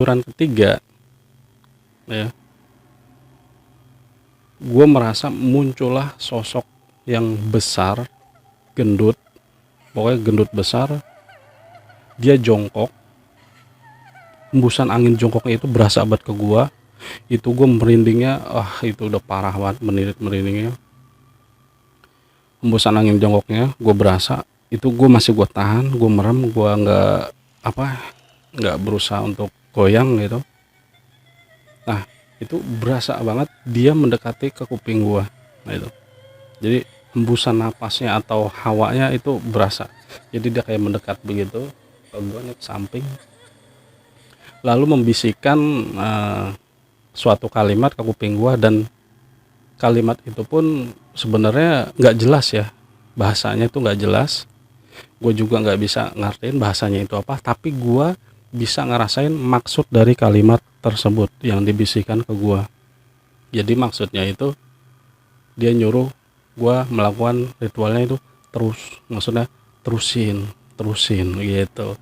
syukuran ketiga ya, gue merasa muncullah sosok yang besar, gendut, pokoknya gendut besar. Dia jongkok, hembusan angin jongkoknya itu berasa banget ke gue. Itu gue merindingnya, itu udah parah banget, merindingnya. Hembusan angin jongkoknya gue berasa, itu gue masih gue tahan, gue merem, gue nggak berusaha untuk goyang gitu. Nah itu berasa banget dia mendekati ke kuping gue. Nah itu, jadi hembusan napasnya atau hawanya itu berasa, jadi dia kayak mendekat begitu ke gue nih, ke samping, lalu membisikkan suatu kalimat ke kuping gue. Dan kalimat itu pun sebenarnya nggak jelas ya, bahasanya itu nggak jelas. Gue juga nggak bisa ngertiin bahasanya itu apa, tapi gue bisa ngerasain maksud dari kalimat tersebut yang dibisikkan ke gue. Jadi maksudnya itu dia nyuruh gue melakukan ritualnya itu terus, maksudnya terusin gitu.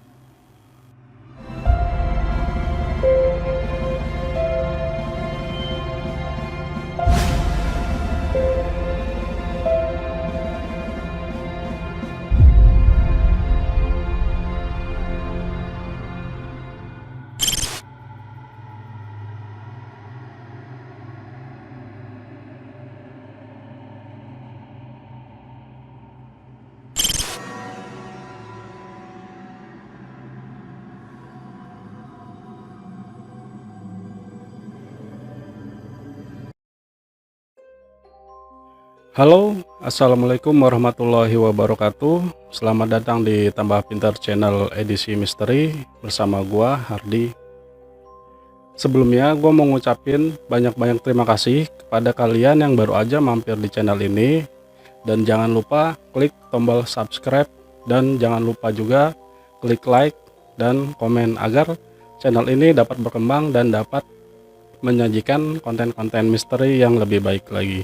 Halo, assalamualaikum warahmatullahi wabarakatuh. Selamat datang di Tambah Pintar Channel edisi misteri bersama gua Hardi. Sebelumnya gua mau ngucapin banyak-banyak terima kasih kepada kalian yang baru aja mampir di channel ini, dan jangan lupa klik tombol subscribe, dan jangan lupa juga klik like dan komen agar channel ini dapat berkembang dan dapat menyajikan konten-konten misteri yang lebih baik lagi.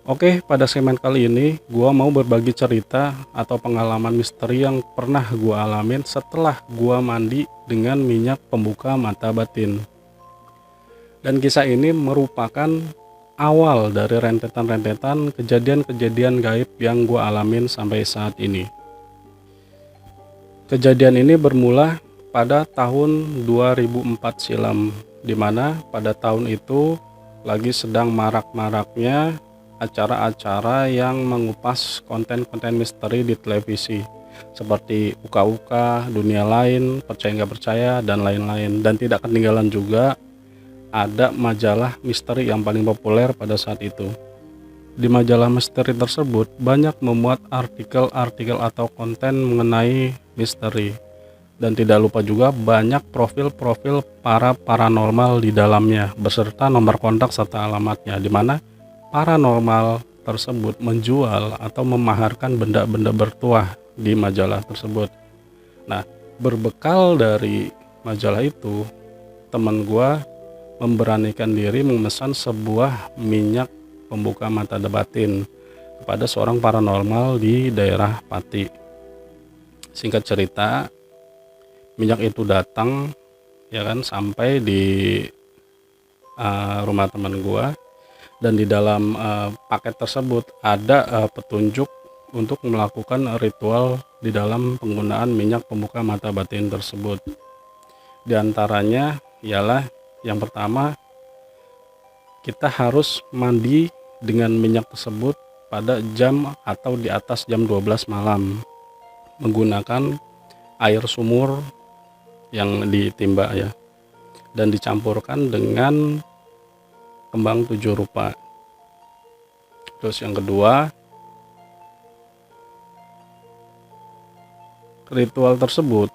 Oke, pada segmen kali ini gua mau berbagi cerita atau pengalaman misteri yang pernah gua alamin setelah gua mandi dengan minyak pembuka mata batin. Dan kisah ini merupakan awal dari rentetan-rentetan kejadian-kejadian gaib yang gua alamin sampai saat ini. Kejadian ini bermula pada tahun 2004 silam, dimana pada tahun itu lagi sedang marak-maraknya acara-acara yang mengupas konten-konten misteri di televisi seperti Uka-Uka, Dunia Lain, Percaya Nggak Percaya, dan lain-lain. Dan tidak ketinggalan juga ada majalah misteri yang paling populer pada saat itu. Di majalah misteri tersebut banyak memuat artikel-artikel atau konten mengenai misteri, dan tidak lupa juga banyak profil-profil para paranormal di dalamnya beserta nomor kontak serta alamatnya, di mana paranormal tersebut menjual atau memaharkan benda-benda bertuah di majalah tersebut. Nah, berbekal dari majalah itu, teman gua memberanikan diri memesan sebuah minyak pembuka mata batin kepada seorang paranormal di daerah Pati. Singkat cerita, minyak itu datang ya kan, sampai di rumah teman gua. Dan di dalam paket tersebut ada petunjuk untuk melakukan ritual di dalam penggunaan minyak pembuka mata batin tersebut. Di antaranya ialah yang pertama, kita harus mandi dengan minyak tersebut pada jam atau di atas jam 12 malam menggunakan air sumur yang ditimba ya, dan dicampurkan dengan kembang 7 rupa. Terus yang kedua, ritual tersebut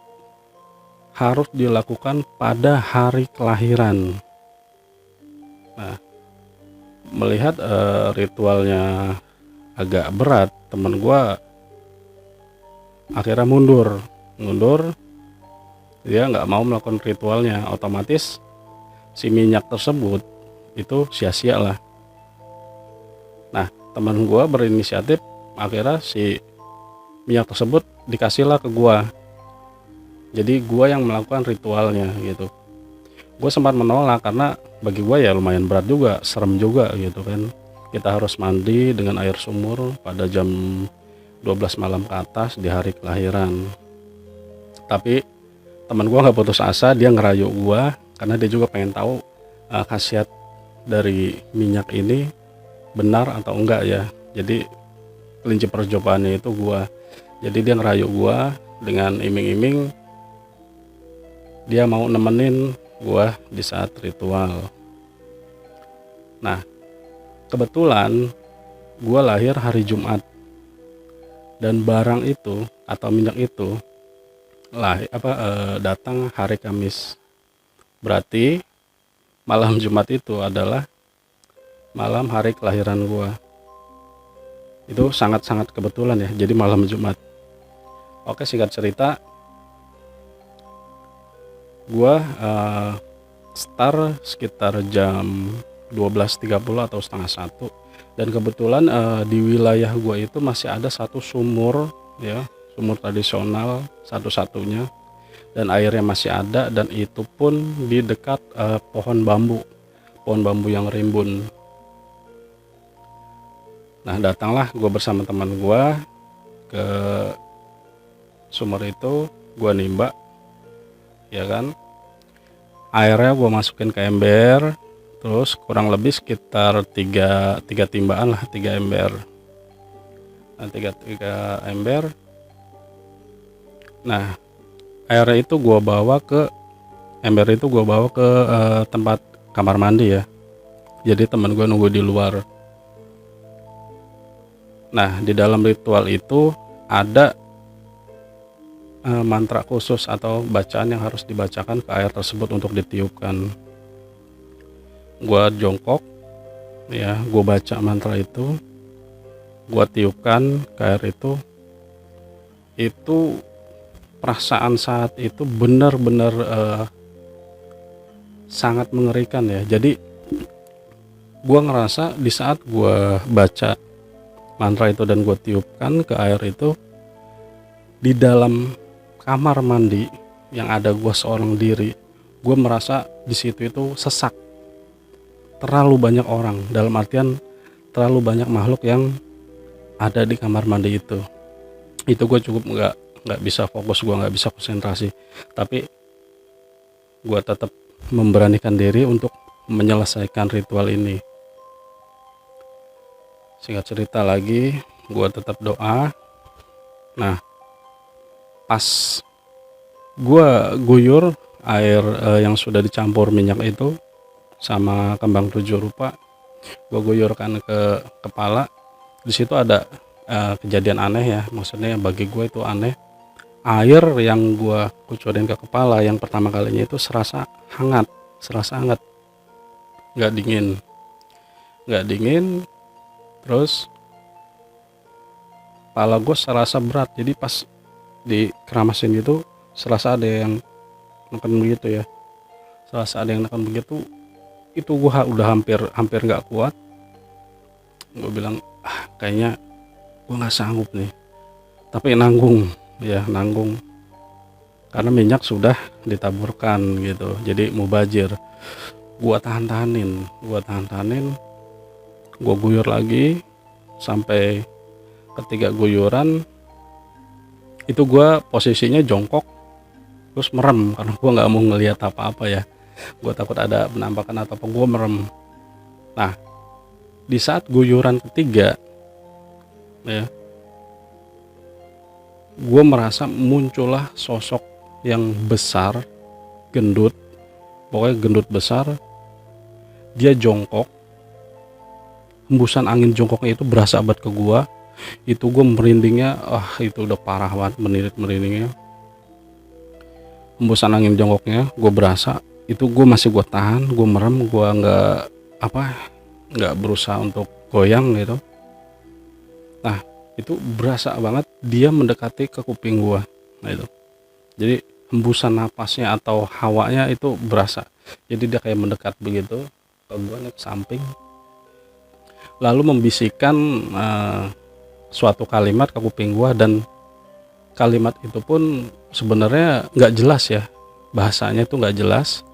harus dilakukan pada hari kelahiran. Nah, melihat ritualnya agak berat, temen gua akhirnya mundur. Dia nggak mau melakukan ritualnya, otomatis si minyak tersebut itu sia-sia lah. Nah, teman gua berinisiatif, akhirnya si minyak tersebut dikasihlah ke gua. Jadi gua yang melakukan ritualnya gitu. Gue sempat menolak karena bagi gue ya lumayan berat juga, serem juga gitu kan. Kita harus mandi dengan air sumur pada jam 12 malam ke atas di hari kelahiran. Tapi teman gue nggak putus asa, dia ngerayu gue karena dia juga pengen tahu khasiat dari minyak ini benar atau enggak ya. Jadi kelinci percobaannya itu gue. Jadi dia ngerayu gue dengan iming-iming dia mau nemenin gue di saat ritual. Nah, kebetulan gue lahir hari Jumat dan barang itu atau minyak itu datang hari Kamis. Berarti malam Jumat itu adalah malam hari kelahiran gue. Itu sangat-sangat kebetulan ya, jadi malam Jumat. Oke, singkat cerita, gue start sekitar jam 12.30 atau setengah 1. Dan kebetulan di wilayah gue itu masih ada satu sumur ya, sumur tradisional satu-satunya, dan airnya masih ada, dan itu pun di dekat pohon bambu yang rimbun. Nah, datanglah gue bersama teman gue ke sumur itu, gue nimba ya kan, airnya gue masukin ke ember, terus kurang lebih sekitar tiga timbaan lah, 3 ember. Nah, tiga ember. Nah, airnya itu gue bawa ke ember itu gue bawa ke tempat kamar mandi ya. Jadi teman gue nunggu di luar. Nah, di dalam ritual itu ada mantra khusus atau bacaan yang harus dibacakan ke air tersebut untuk ditiupkan. Gua jongkok ya, gua baca mantra itu, gua tiupkan ke air itu perasaan saat itu benar-benar sangat mengerikan ya. Jadi gua ngerasa di saat gua baca mantra itu dan gua tiupkan ke air itu, di dalam kamar mandi yang ada gue seorang diri, gue merasa di situ itu sesak, terlalu banyak orang, dalam artian terlalu banyak makhluk yang ada di kamar mandi itu gue cukup nggak bisa fokus, gue nggak bisa konsentrasi, tapi gue tetap memberanikan diri untuk menyelesaikan ritual ini. Singkat cerita lagi, gue tetap doa. Nah, pas gue guyur air yang sudah dicampur minyak itu sama kembang 7 rupa, gue guyurkan ke kepala. Di situ ada kejadian aneh ya, maksudnya bagi gue itu aneh. Air yang gue kucurin ke kepala yang pertama kalinya itu serasa hangat, nggak dingin. Terus kepala gue serasa berat, jadi pas di keramasin itu serasa ada yang neken begitu ya, itu gue udah hampir nggak kuat. Gue bilang kayaknya gue nggak sanggup nih, tapi nanggung karena minyak sudah ditaburkan gitu, jadi mubazir. Gue tahan-tahanin, gue guyur lagi sampai ketiga guyuran itu gue posisinya jongkok terus merem karena gue nggak mau ngelihat apa-apa ya, gue takut ada penampakan atau apa, gue merem. Nah, di saat guyuran ketiga ya, gue merasa muncullah sosok yang besar, gendut, pokoknya gendut besar. Dia jongkok, hembusan angin jongkoknya itu berasa banget ke gue. Itu gue merindingnya, itu udah parah banget, merindingnya. Hembusan angin jongkoknya gue berasa, itu gue masih gue tahan, gue merem, gue nggak berusaha untuk goyang gitu. Nah, itu berasa banget dia mendekati ke kuping gue. Nah itu, jadi hembusan napasnya atau hawanya itu berasa, jadi dia kayak mendekat begitu ke gue, ke samping, lalu membisikkan suatu kalimat ke kuping gua, dan kalimat itu pun sebenarnya nggak jelas ya, bahasanya itu nggak jelas.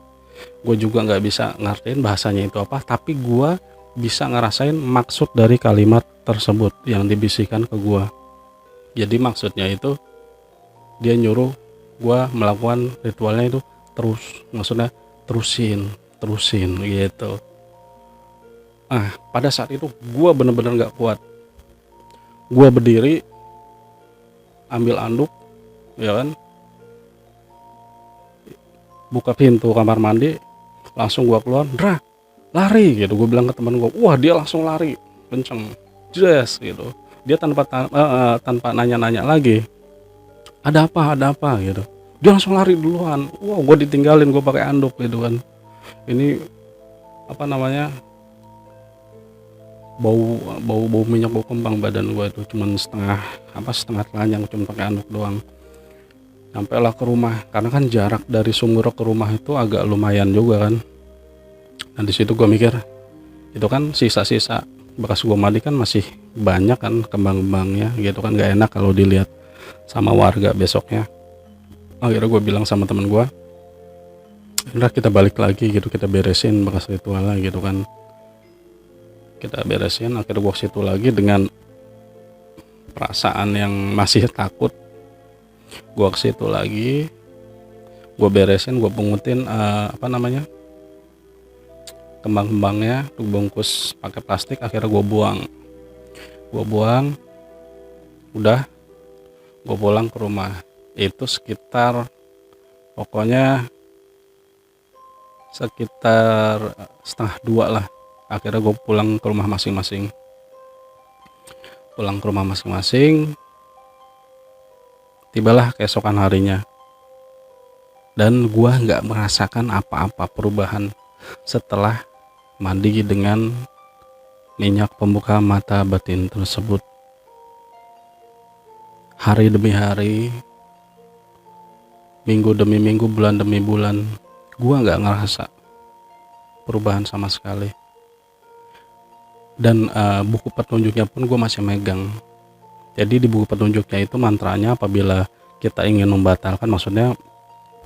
gue juga nggak bisa ngertiin bahasanya itu apa, tapi gue bisa ngerasain maksud dari kalimat tersebut yang dibisikkan ke gue. Jadi maksudnya itu dia nyuruh gue melakukan ritualnya itu terus, maksudnya terusin gitu. Pada saat itu gue bener-bener nggak kuat. Gue berdiri, ambil anduk, ya kan, buka pintu kamar mandi, langsung gue keluar, lari gitu. Gue bilang ke teman gue, wah dia langsung lari kenceng, jelas gitu. Dia tanpa nanya-nanya lagi, ada apa gitu. Dia langsung lari duluan. Wah, gue ditinggalin, gue pakai anduk gitu kan. Ini apa namanya, bau minyak bau kembang badan gue itu, cuman setengah telanjang, cuma pakai anduk doang. Sampailah ke rumah, karena kan jarak dari sumur ke rumah itu agak lumayan juga kan. Dan di situ gue mikir, itu kan sisa-sisa bekas gue mandi kan masih banyak kan kembang-kembangnya gitu kan, gak enak kalau dilihat sama warga besoknya. Akhirnya gue bilang sama temen gue, udah kita balik lagi gitu, kita beresin bekas ritualnya gitu kan. Kita beresin, akhirnya gue ke situ lagi dengan perasaan yang masih takut. Gue ke situ lagi, gue beresin, gue pungutin kembang-kembangnya, gue bungkus pakai plastik. Akhirnya gue buang, udah gue pulang ke rumah. Itu pokoknya sekitar 1:30 lah. Akhirnya gue pulang ke rumah masing-masing. Tibalah keesokan harinya, dan gue nggak merasakan apa-apa perubahan setelah mandi dengan minyak pembuka mata batin tersebut. Hari demi hari, minggu demi minggu, bulan demi bulan, gue nggak ngerasa perubahan sama sekali. Dan buku petunjuknya pun gue masih megang. Jadi di buku petunjuknya itu mantranya, apabila kita ingin membatalkan, maksudnya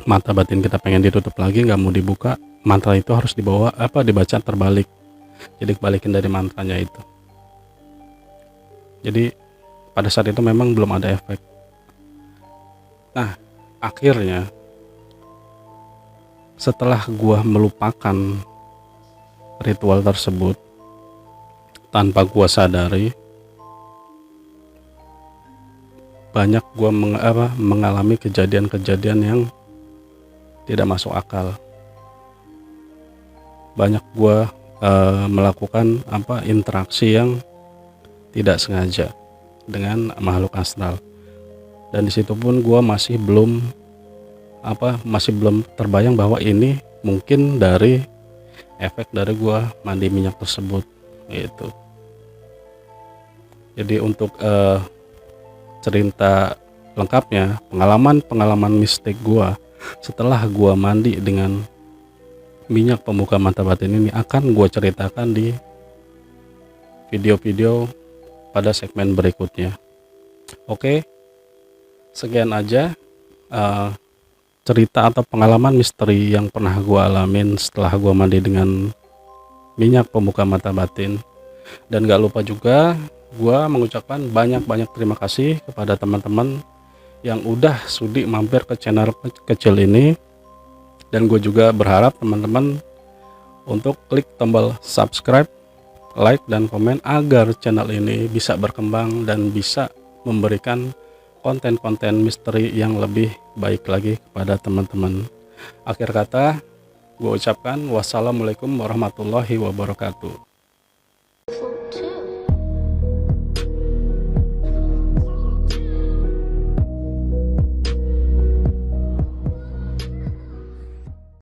mata batin kita pengen ditutup lagi, nggak mau dibuka, mantra itu harus dibaca terbalik. Jadi kebalikin dari mantranya itu. Jadi pada saat itu memang belum ada efek. Nah, akhirnya setelah gua melupakan ritual tersebut tanpa gua sadari, banyak gua mengalami kejadian-kejadian yang tidak masuk akal. Banyak gua melakukan interaksi yang tidak sengaja dengan makhluk astral. Dan disitu pun gua masih belum terbayang bahwa ini mungkin dari efek dari gua mandi minyak tersebut gitu. Jadi untuk cerita lengkapnya, pengalaman mistik gua setelah gua mandi dengan minyak pembuka mata batin ini akan gua ceritakan di video-video pada segmen berikutnya. Oke, sekian aja cerita atau pengalaman misteri yang pernah gua alamin setelah gua mandi dengan minyak pembuka mata batin. Dan gak lupa juga gua mengucapkan banyak-banyak terima kasih kepada teman-teman yang udah sudi mampir ke channel kecil ini. Dan gue juga berharap teman-teman untuk klik tombol subscribe, like, dan komen agar channel ini bisa berkembang dan bisa memberikan konten-konten misteri yang lebih baik lagi kepada teman-teman. Akhir kata, gue ucapkan wassalamualaikum warahmatullahi wabarakatuh.